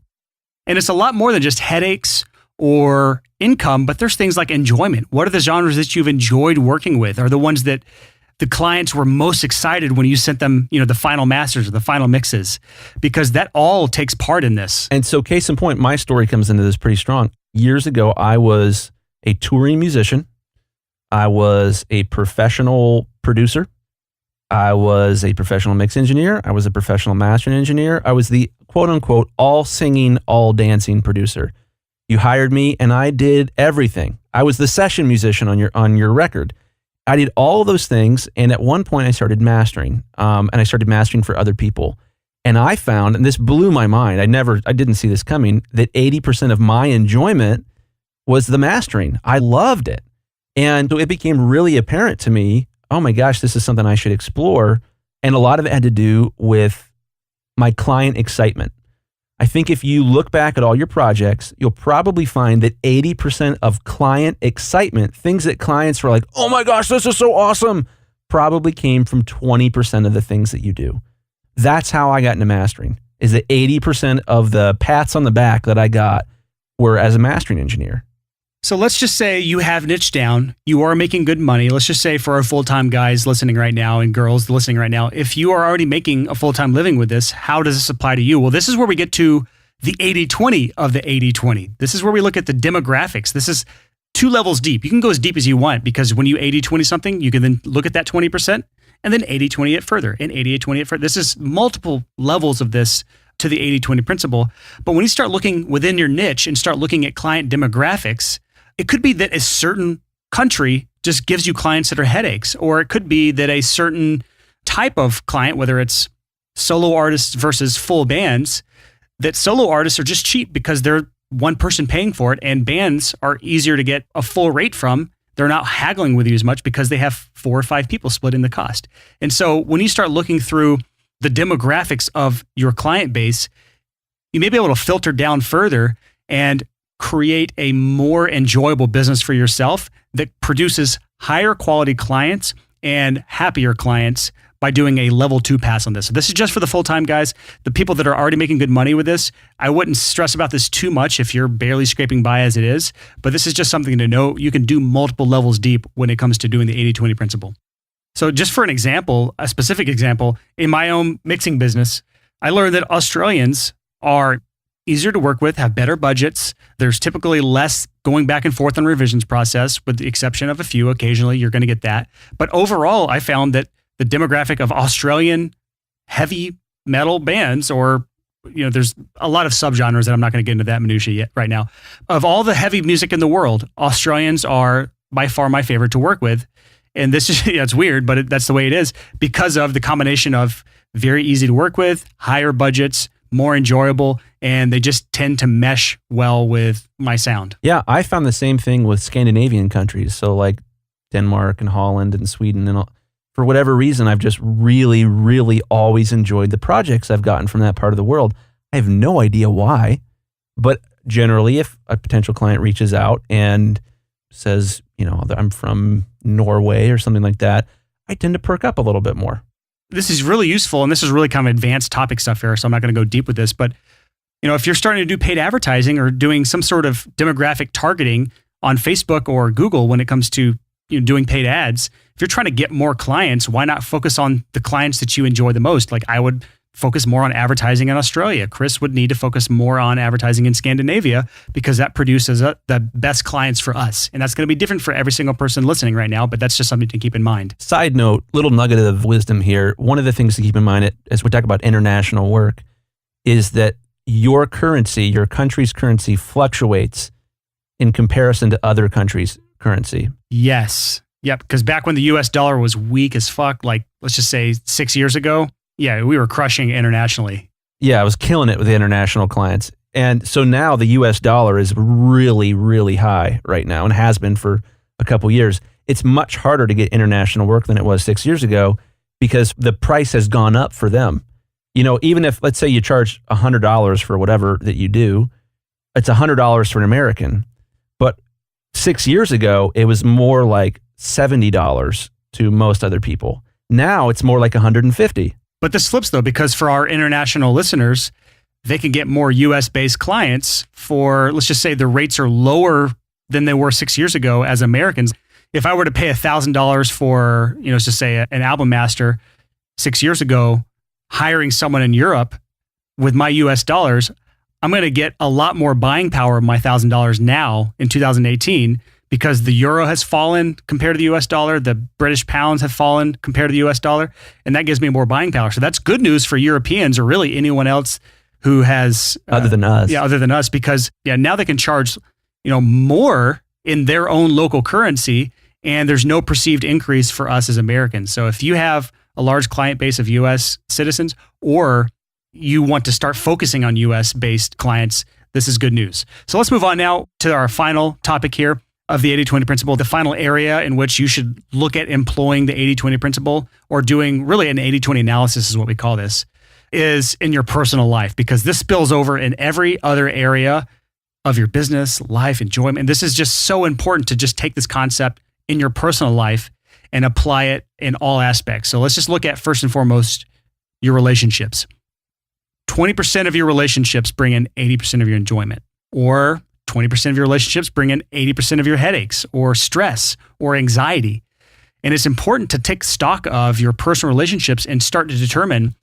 And it's a lot more than just headaches or income, but there's things like enjoyment. What are the genres that you've enjoyed working with? Are the ones that the clients were most excited when you sent them, the final masters or the final mixes? Because that all takes part in this. And so case in point, my story comes into this pretty strong. Years ago, I was a touring musician. I was a professional producer. I was a professional mix engineer. I was a professional mastering engineer. I was the quote unquote all singing, all dancing producer. You hired me and I did everything. I was the session musician on your record. I did all of those things. And at one point I started mastering, and I started mastering for other people. And I found, and this blew my mind, I didn't see this coming, that 80% of my enjoyment was the mastering. I loved it. And so it became really apparent to me, oh my gosh, this is something I should explore. And a lot of it had to do with my client excitement. I think if you look back at all your projects, you'll probably find that 80% of client excitement, things that clients were like, oh my gosh, this is so awesome, probably came from 20% of the things that you do. That's how I got into mastering, is that 80% of the pats on the back that I got were as a mastering engineer. So let's just say you have niche down, you are making good money. Let's just say for our full-time guys listening right now and girls listening right now, if you are already making a full-time living with this, how does this apply to you? Well, this is where we get to the 80-20 of the 80-20. This is where we look at the demographics. This is 2 levels deep. You can go as deep as you want, because when you 80-20 something, you can then look at that 20% and then 80-20 it further and 80-20 it further. This is multiple levels of this to the 80-20 principle. But when you start looking within your niche and start looking at client demographics, it could be that a certain country just gives you clients that are headaches, or it could be that a certain type of client, whether it's solo artists versus full bands, that solo artists are just cheap because they're one person paying for it, and bands are easier to get a full rate from. They're not haggling with you as much because they have 4 or 5 people splitting the cost. And so when you start looking through the demographics of your client base, you may be able to filter down further and create a more enjoyable business for yourself that produces higher quality clients and happier clients by doing a level 2 pass on this. So this is just for the full-time guys, the people that are already making good money with this. I wouldn't stress about this too much if you're barely scraping by as it is, but this is just something to know. You can do multiple levels deep when it comes to doing the 80-20 principle. So just for an example, a specific example, in my own mixing business, I learned that Australians are easier to work with, have better budgets. There's typically less going back and forth on revisions process, with the exception of a few. Occasionally, you're going to get that. But overall, I found that the demographic of Australian heavy metal bands or there's a lot of subgenres that I'm not going to get into that minutia yet right now. Of all the heavy music in the world, Australians are by far my favorite to work with. And this is, it's weird, but that's the way it is because of the combination of very easy to work with, higher budgets, more enjoyable, and they just tend to mesh well with my sound. Yeah, I found the same thing with Scandinavian countries. So like Denmark and Holland and Sweden and all. For whatever reason, I've just really, really always enjoyed the projects I've gotten from that part of the world. I have no idea why, but generally if a potential client reaches out and says, I'm from Norway or something like that, I tend to perk up a little bit more. This is really useful, and this is really kind of advanced topic stuff here, so I'm not going to go deep with this, but if you're starting to do paid advertising or doing some sort of demographic targeting on Facebook or Google when it comes to doing paid ads, if you're trying to get more clients, why not focus on the clients that you enjoy the most? Like I would focus more on advertising in Australia. Chris would need to focus more on advertising in Scandinavia because that produces the best clients for us. And that's going to be different for every single person listening right now, but that's just something to keep in mind. Side note, little nugget of wisdom here. One of the things to keep in mind as we talk about international work is that your currency, your country's currency fluctuates in comparison to other countries' currency. Yes. Yep. Because back when the US dollar was weak as fuck, like let's just say 6 years ago, yeah, we were crushing internationally. Yeah, I was killing it with the international clients. And so now the US dollar is really, really high right now and has been for a couple years. It's much harder to get international work than it was 6 years ago because the price has gone up for them. Even if, let's say you charge $100 for whatever that you do, it's $100 for an American. But 6 years ago, it was more like $70 to most other people. Now it's more like $150. But this flips though, because for our international listeners, they can get more US-based clients for, let's just say the rates are lower than they were 6 years ago as Americans. If I were to pay $1,000 for, let's just say an album master 6 years ago, hiring someone in Europe with my US dollars, I'm going to get a lot more buying power of my $1,000 now in 2018 because the euro has fallen compared to the US dollar, the British pounds have fallen compared to the US dollar, and that gives me more buying power. So that's good news for Europeans or really anyone else who has... other than us. Yeah, other than us, because now they can charge more in their own local currency, and there's no perceived increase for us as Americans. So if you have a large client base of US citizens, or you want to start focusing on US-based clients, this is good news. So let's move on now to our final topic here of the 80-20 principle, the final area in which you should look at employing the 80-20 principle or doing really an 80-20 analysis is what we call this, is in your personal life, because this spills over in every other area of your business, life, enjoyment. And this is just so important to just take this concept in your personal life and apply it in all aspects. So let's just look at first and foremost, your relationships. 20% of your relationships bring in 80% of your enjoyment, or 20% of your relationships bring in 80% of your headaches or stress or anxiety. And it's important to take stock of your personal relationships and start to determine,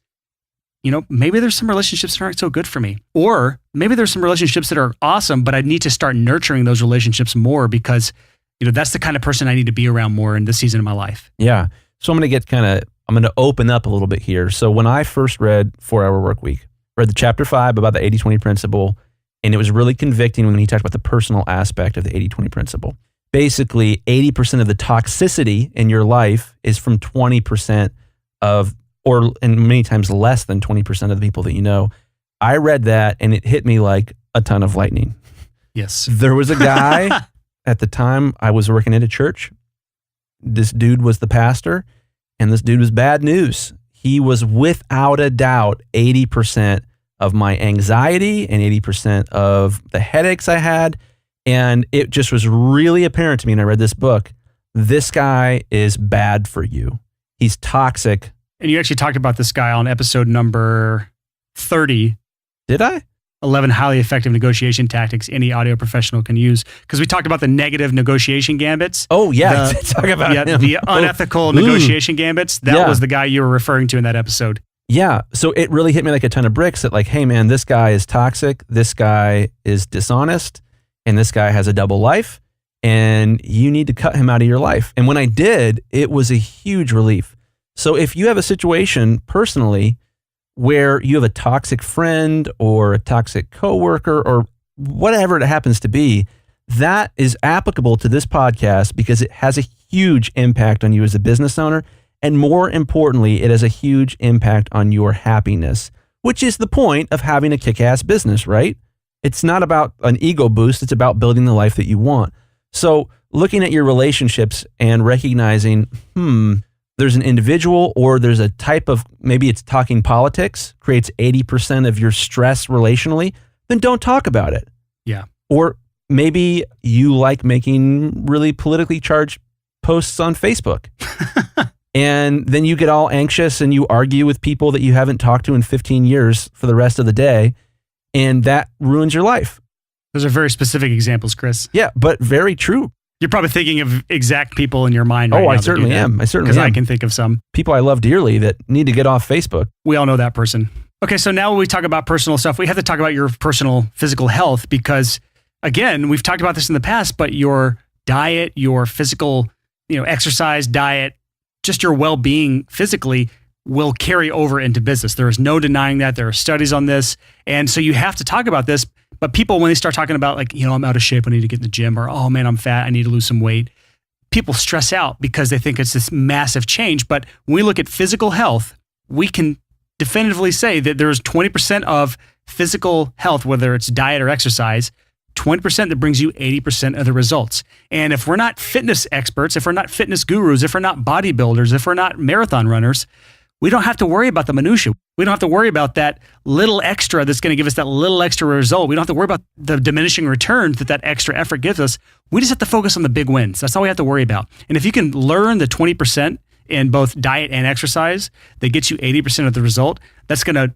maybe there's some relationships that aren't so good for me, or maybe there's some relationships that are awesome, but I need to start nurturing those relationships more because, that's the kind of person I need to be around more in this season of my life. Yeah. So I'm going to open up a little bit here. So when I first read 4 Hour Workweek, read the chapter 5 about the 80-20 principle, and it was really convicting when he talked about the personal aspect of the 80-20 principle. Basically, 80% of the toxicity in your life is from 20% of, and many times less than 20% of the people that you know. I read that and it hit me like a ton of lightning. Yes. There was a guy at the time I was working at a church. This dude was the pastor, and this dude was bad news. He was without a doubt 80% of my anxiety and 80% of the headaches I had. And it just was really apparent to me when I read this book, this guy is bad for you. He's toxic. And you actually talked about this guy on episode number 30. Did I? 11 highly effective negotiation tactics any audio professional can use. Because we talked about the negative negotiation gambits. Oh, yeah. Talk about him. The unethical negotiation gambits. That was the guy you were referring to in that episode. Yeah. So it really hit me like a ton of bricks that like, hey, man, this guy is toxic. This guy is dishonest. And this guy has a double life. And you need to cut him out of your life. And when I did, it was a huge relief. So if you have a situation personally where you have a toxic friend or a toxic coworker or whatever it happens to be, that is applicable to this podcast because it has a huge impact on you as a business owner. And more importantly, it has a huge impact on your happiness, which is the point of having a kick-ass business, right? It's not about an ego boost. It's about building the life that you want. So looking at your relationships and recognizing, there's an individual or there's a type of, maybe it's talking politics, creates 80% of your stress relationally, then don't talk about it. Yeah. Or maybe you like making really politically charged posts on Facebook. And then you get all anxious and you argue with people that you haven't talked to in 15 years for the rest of the day. And that ruins your life. Those are very specific examples, Chris. Yeah, but very true. You're probably thinking of exact people in your mind right now. I certainly am. Because I can think of some. People I love dearly that need to get off Facebook. We all know that person. Okay, so now when we talk about personal stuff, we have to talk about your personal physical health because, again, we've talked about this in the past, but your diet, your physical, exercise, diet, just your well-being physically will carry over into business. There is no denying that. There are studies on this. And so you have to talk about this. But people, when they start talking about like, I'm out of shape, I need to get in the gym, or, oh man, I'm fat, I need to lose some weight. People stress out because they think it's this massive change. But when we look at physical health, we can definitively say that there's 20% of physical health, whether it's diet or exercise, 20% that brings you 80% of the results. And if we're not fitness experts, if we're not fitness gurus, if we're not bodybuilders, if we're not marathon runners, we don't have to worry about the minutia. We don't have to worry about that little extra that's going to give us that little extra result. We don't have to worry about the diminishing returns that extra effort gives us. We just have to focus on the big wins. That's all we have to worry about. And if you can learn the 20% in both diet and exercise that gets you 80% of the result, that's going to,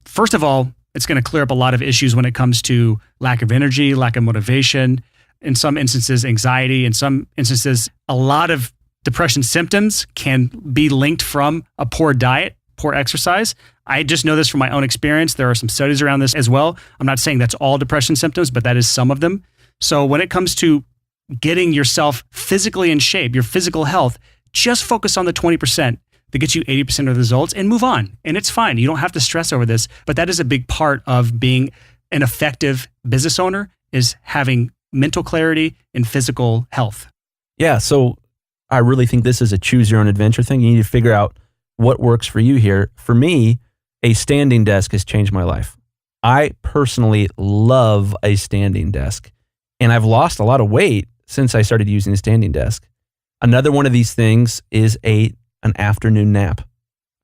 first of all, it's going to clear up a lot of issues when it comes to lack of energy, lack of motivation, in some instances, anxiety, in some instances, a lot of depression symptoms can be linked from a poor diet, poor exercise. I just know this from my own experience. There are some studies around this as well. I'm not saying that's all depression symptoms, but that is some of them. So when it comes to getting yourself physically in shape, your physical health, just focus on the 20% that gets you 80% of the results and move on. And it's fine. You don't have to stress over this, but that is a big part of being an effective business owner, is having mental clarity and physical health. Yeah. So I really think this is a choose your own adventure thing. You need to figure out what works for you here. For me, a standing desk has changed my life. I personally love a standing desk, and I've lost a lot of weight since I started using a standing desk. Another one of these things is an afternoon nap.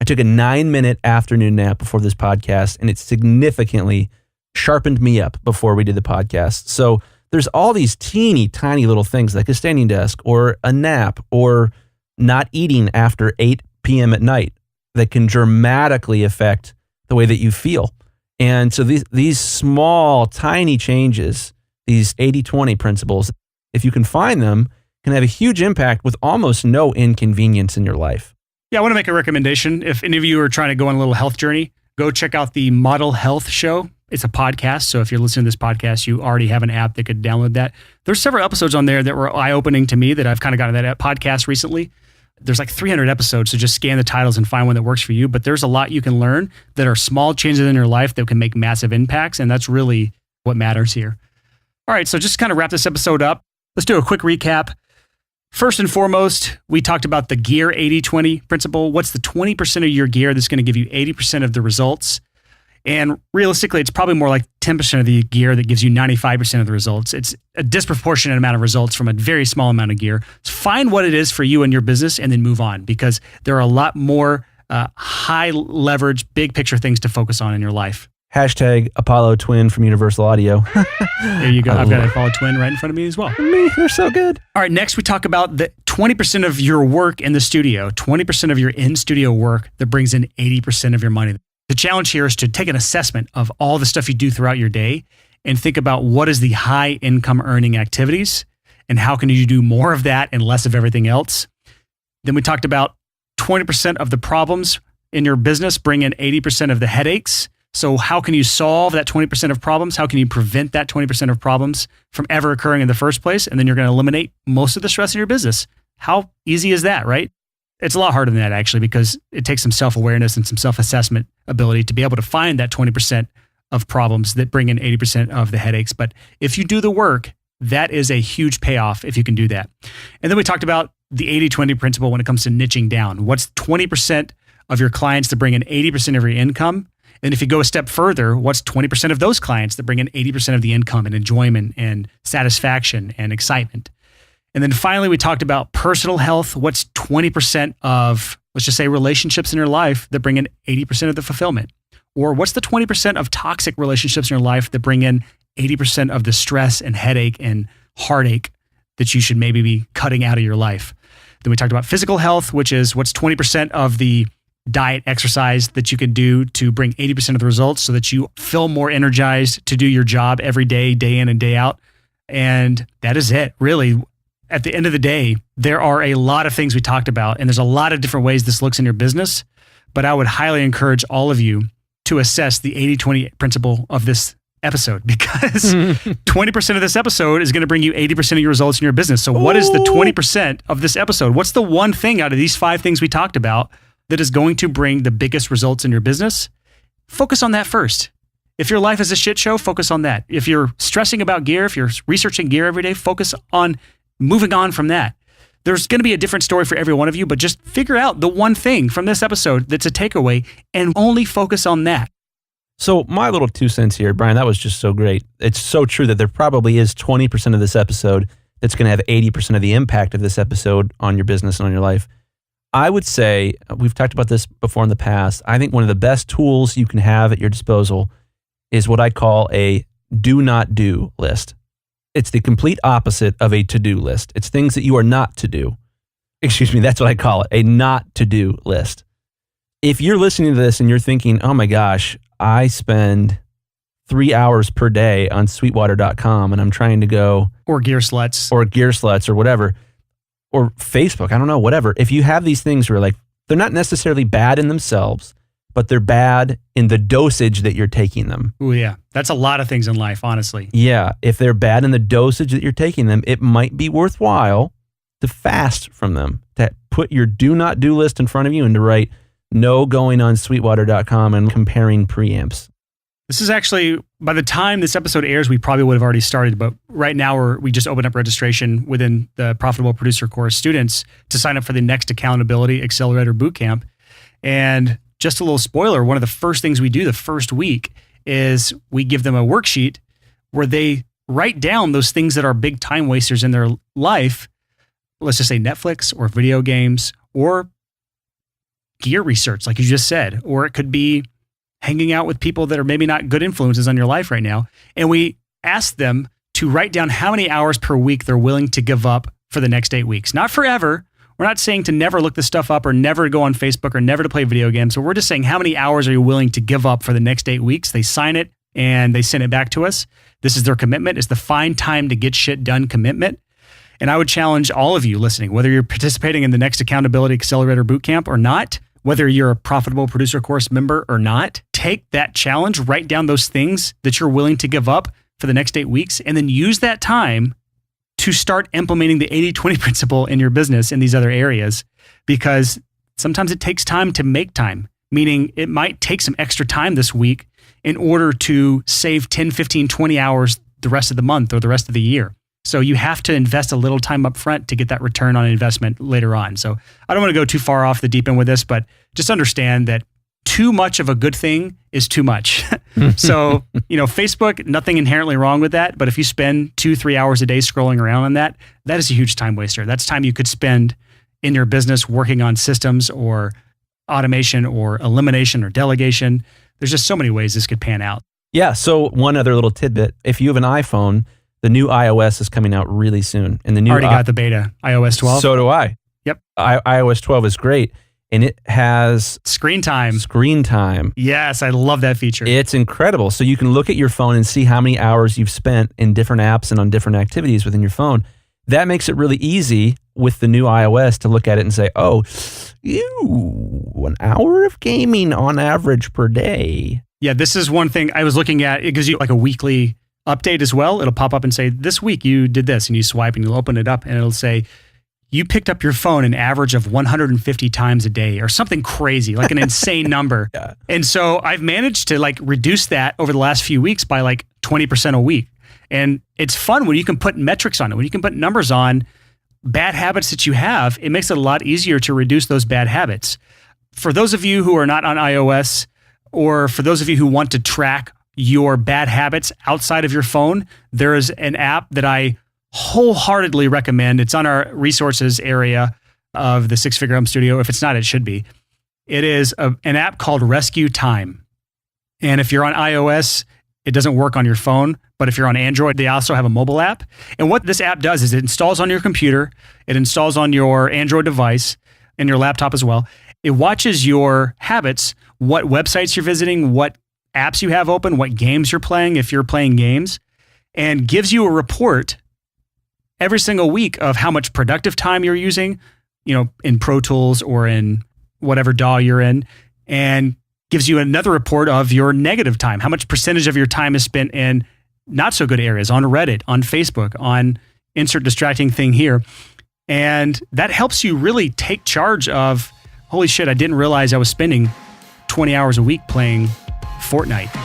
I took a 9-minute afternoon nap before this podcast, and it significantly sharpened me up before we did the podcast. So there's all these teeny tiny little things like a standing desk or a nap or not eating after 8 p.m. at night that can dramatically affect the way that you feel. And so these small, tiny changes, these 80-20 principles, if you can find them, can have a huge impact with almost no inconvenience in your life. Yeah, I want to make a recommendation. If any of you are trying to go on a little health journey, go check out the Model Health Show. It's a podcast. So if you're listening to this podcast, you already have an app that could download that. There's several episodes on there that were eye-opening to me that I've kind of gotten that podcast recently. There's like 300 episodes, so just scan the titles and find one that works for you. But there's a lot you can learn that are small changes in your life that can make massive impacts. And that's really what matters here. All right, so just to kind of wrap this episode up, let's do a quick recap. First and foremost, we talked about the gear 80-20 principle. What's the 20% of your gear that's going to give you 80% of the results? And realistically, it's probably more like 10% of the gear that gives you 95% of the results. It's a disproportionate amount of results from a very small amount of gear. So find what it is for you and your business and then move on, because there are a lot more high leverage, big picture things to focus on in your life. Hashtag Apollo Twin from Universal Audio. There you go. I've got an Apollo Twin right in front of me as well. They're so good. All right, next we talk about the 20% of your work in the studio, 20% of your in-studio work that brings in 80% of your money. The challenge here is to take an assessment of all the stuff you do throughout your day and think about what is the high income earning activities and how can you do more of that and less of everything else. Then we talked about 20% of the problems in your business bring in 80% of the headaches. So how can you solve that 20% of problems? How can you prevent that 20% of problems from ever occurring in the first place? And then you're going to eliminate most of the stress in your business. How easy is that, right? It's a lot harder than that, actually, because it takes some self-awareness and some self-assessment ability to be able to find that 20% of problems that bring in 80% of the headaches. But if you do the work, that is a huge payoff if you can do that. And then we talked about the 80-20 principle when it comes to niching down. What's 20% of your clients that bring in 80% of your income? And if you go a step further, what's 20% of those clients that bring in 80% of the income and enjoyment and satisfaction and excitement? And then finally, we talked about personal health. What's 20% of, let's just say, relationships in your life that bring in 80% of the fulfillment? Or what's the 20% of toxic relationships in your life that bring in 80% of the stress and headache and heartache that you should maybe be cutting out of your life? Then we talked about physical health, which is what's 20% of the diet, exercise that you can do to bring 80% of the results so that you feel more energized to do your job every day, day in and day out. And that is it, really. At the end of the day, there are a lot of things we talked about, and there's a lot of different ways this looks in your business, but I would highly encourage all of you to assess the 80-20 principle of this episode, because 20% of this episode is going to bring you 80% of your results in your business. So what is the 20% of this episode? What's the one thing out of these 5 things we talked about that is going to bring the biggest results in your business? Focus on that first. If your life is a shit show, focus on that. If you're stressing about gear, if you're researching gear every day, focus on moving on from that. There's going to be a different story for every one of you, but just figure out the one thing from this episode that's a takeaway and only focus on that. So my little 2 cents here, Brian, that was just so great. It's so true that there probably is 20% of this episode that's going to have 80% of the impact of this episode on your business and on your life. I would say, we've talked about this before in the past, I think one of the best tools you can have at your disposal is what I call a do not do list. It's the complete opposite of a to-do list. It's things that you are not to do. Excuse me, that's what I call it, a not to do list. If you're listening to this and you're thinking, oh my gosh, I spend 3 hours per day on sweetwater.com and I'm trying to go... Or Gear Sluts. Or whatever. Or Facebook, I don't know, whatever. If you have these things where like, they're not necessarily bad in themselves, but they're bad in the dosage that you're taking them. Oh yeah, that's a lot of things in life, honestly. Yeah, if they're bad in the dosage that you're taking them, it might be worthwhile to fast from them, to put your do not do list in front of you and to write no going on sweetwater.com and comparing preamps. This is actually, by the time this episode airs, we probably would have already started, but right now we just opened up registration within the Profitable Producer Course students to sign up for the next Accountability Accelerator Bootcamp. And just a little spoiler, one of the first things we do the first week is we give them a worksheet where they write down those things that are big time wasters in their life. Let's just say Netflix or video games or gear research, like you just said, or it could be hanging out with people that are maybe not good influences on your life right now. And we ask them to write down how many hours per week they're willing to give up for the next 8 weeks. Not forever. We're not saying to never look this stuff up or never to go on Facebook or never to play video games. So we're just saying how many hours are you willing to give up for the next 8 weeks? They sign it and they send it back to us. This is their commitment. It's the find time to get shit done commitment. And I would challenge all of you listening, whether you're participating in the next Accountability Accelerator Bootcamp or not, whether you're a Profitable Producer Course member or not, take that challenge, write down those things that you're willing to give up for the next 8 weeks, and then use that time to start implementing the 80-20 principle in your business in these other areas, because sometimes it takes time to make time, meaning it might take some extra time this week in order to save 10, 15, 20 hours the rest of the month or the rest of the year. So you have to invest a little time up front to get that return on investment later on. So I don't want to go too far off the deep end with this, but just understand that too much of a good thing is too much. So, Facebook, nothing inherently wrong with that. But if you spend 2-3 hours a day scrolling around on that, that is a huge time waster. That's time you could spend in your business working on systems or automation or elimination or delegation. There's just so many ways this could pan out. Yeah. So one other little tidbit, if you have an iPhone, the new iOS is coming out really soon. And the new already got the beta, iOS 12. So do I. Yep. iOS 12 is great. And it has screen time. Yes, I love that feature. It's incredible. So you can look at your phone and see how many hours you've spent in different apps and on different activities within your phone. That makes it really easy with the new iOS to look at it and say, oh, 1 hour of gaming on average per day. Yeah, this is one thing I was looking at. It gives you like a weekly update as well. It'll pop up and say, this week you did this, and you swipe and you'll open it up and it'll say, you picked up your phone an average of 150 times a day or something crazy, like an insane number. Yeah. And so I've managed to like reduce that over the last few weeks by like 20% a week. And it's fun when you can put metrics on it, when you can put numbers on bad habits that you have. It makes it a lot easier to reduce those bad habits. For those of you who are not on iOS, or for those of you who want to track your bad habits outside of your phone, there is an app that I wholeheartedly recommend. It's on our resources area of the Six Figure Home Studio. If it's not, it should be. It is an app called Rescue Time. And if you're on iOS, it doesn't work on your phone. But if you're on Android, they also have a mobile app. And what this app does is it installs on your computer, it installs on your Android device and your laptop as well. It watches your habits, what websites you're visiting, what apps you have open, what games you're playing, if you're playing games, and gives you a report every single week of how much productive time you're using, in Pro Tools or in whatever DAW you're in, and gives you another report of your negative time, how much percentage of your time is spent in not so good areas, on Reddit, on Facebook, on insert distracting thing here. And that helps you really take charge of, holy shit, I didn't realize I was spending 20 hours a week playing Fortnite.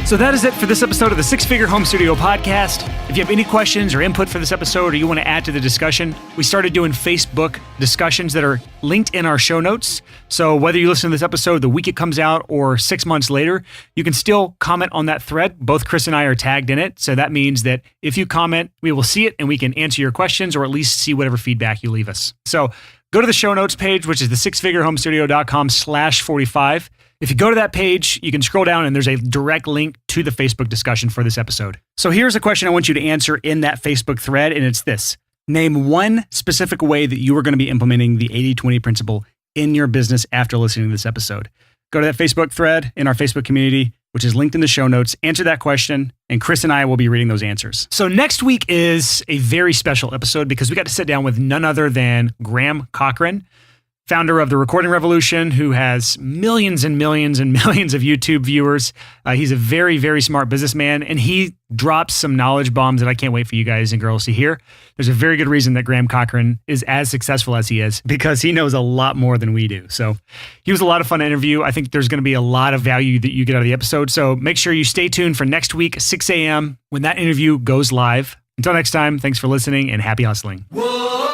So that is it for this episode of the Six Figure Home Studio podcast. If you have any questions or input for this episode, or you want to add to the discussion, we started doing Facebook discussions that are linked in our show notes. So whether you listen to this episode the week it comes out or 6 months later, you can still comment on that thread. Both Chris and I are tagged in it. So that means that if you comment, we will see it and we can answer your questions or at least see whatever feedback you leave us. So go to the show notes page, which is the sixfigurehomestudio.com/45. If you go to that page, you can scroll down and there's a direct link to the Facebook discussion for this episode. So here's a question I want you to answer in that Facebook thread, and it's this. Name one specific way that you are going to be implementing the 80-20 principle in your business after listening to this episode. Go to that Facebook thread in our Facebook community, which is linked in the show notes. Answer that question, and Chris and I will be reading those answers. So next week is a very special episode because we got to sit down with none other than Graham Cochran, founder of The Recording Revolution, who has millions and millions and millions of YouTube viewers. He's a very, very smart businessman, and he drops some knowledge bombs that I can't wait for you guys and girls to hear. There's a very good reason that Graham Cochran is as successful as he is, because he knows a lot more than we do. So he was a lot of fun to interview. I think there's going to be a lot of value that you get out of the episode. So make sure you stay tuned for next week, 6 a.m., when that interview goes live. Until next time, thanks for listening and happy hustling. Whoa!